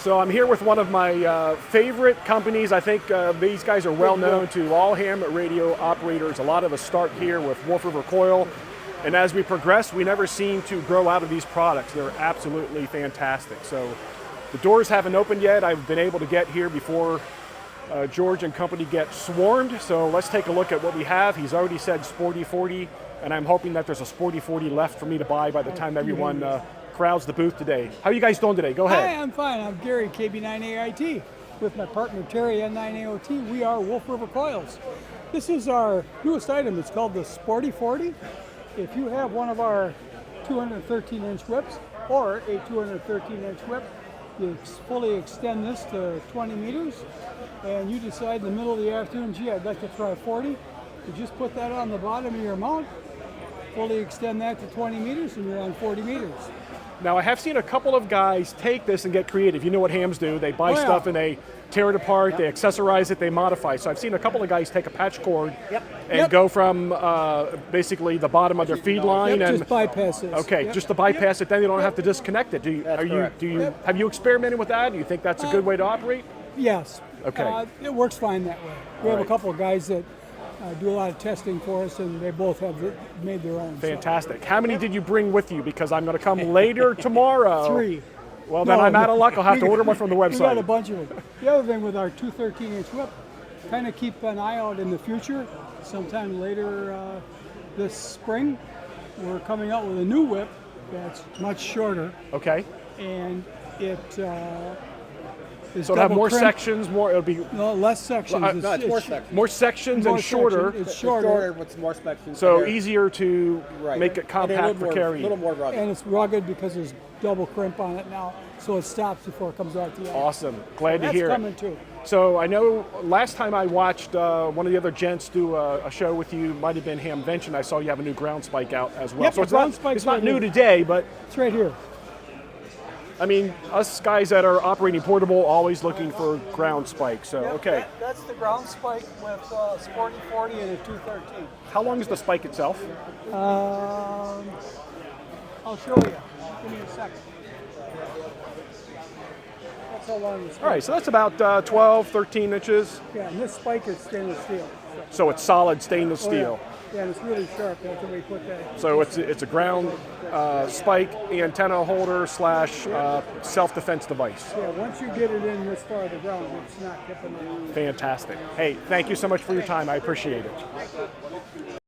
So I'm here with one of my favorite companies. I think these guys are well known to all ham radio operators. A lot of us start here with Wolf River Coil, and as we progress, we never seem to grow out of these products. They're absolutely fantastic. So the doors haven't opened yet. I've been able to get here before George and company get swarmed. So let's take a look at what we have. He's already said Sporty 40, and I'm hoping that there's a Sporty 40 left for me to buy by the time everyone crowds the booth today. How are you guys doing today? Go ahead. Hi, I'm fine. I'm Gary, KB9AIT. With my partner Terry, N9AOT. We are Wolf River Coils. This is our newest item. It's called the Sporty 40. If you have one of our 213-inch whips or a 213-inch whip, you fully extend this to 20 meters, and you decide in the middle of the afternoon, gee, I'd like to try 40. You just put that on the bottom of your mount, fully extend that to 20 meters, and you're on 40 meters. Now, I have seen a couple of guys take this and get creative. You know what hams do. They buy stuff and they tear it apart, they accessorize it, they modify. So I've seen a couple of guys take a patch cord and go from basically the bottom of their feed line and just bypass it. Okay, just to bypass it, then you don't have to disconnect it. Have you experimented with that? Do you think that's a good way to operate? Yes. Okay. It works fine that way. We have a couple of guys that do a lot of testing for us, and they both have made their own. Fantastic. So. How many did you bring with you? Because I'm going to come later tomorrow. 3. Well, then I'm out of luck. I'll have to order one from the website. We got a bunch of them. The other thing with our 213-inch whip, kind of keep an eye out in the future. Sometime later this spring, we're coming out with a new whip that's much shorter. Okay. And it so it'll have more sections, it'll be... No, less sections. No, it's more sections. More sections and shorter. It's shorter with more sections. So easier to make it compact for carrying. A little more rugged. And it's rugged because there's double crimp on it now, so it stops before it comes out the end. Awesome. Glad to hear it. That's coming too. So I know last time I watched one of the other gents do a show with you, might have been Hamcation. I saw you have a new ground spike out as well. Yep, so it's not new here today, but... It's right here. I mean, us guys that are operating portable, always looking for ground spikes. So, okay. That's the ground spike with Sporty 40 and a 213. How long is the spike itself? I'll show you. Give me a second. That's how long it's. All right, so that's about 12, 13 inches. Yeah, and this spike is stainless steel. So it's solid stainless steel. Yeah, and it's really sharp. That's the way we put that. So it's a ground spike antenna holder / self-defense device. Yeah, once you get it in this far of the ground, it's not tipping. Fantastic. Hey, thank you so much for your time. I appreciate it.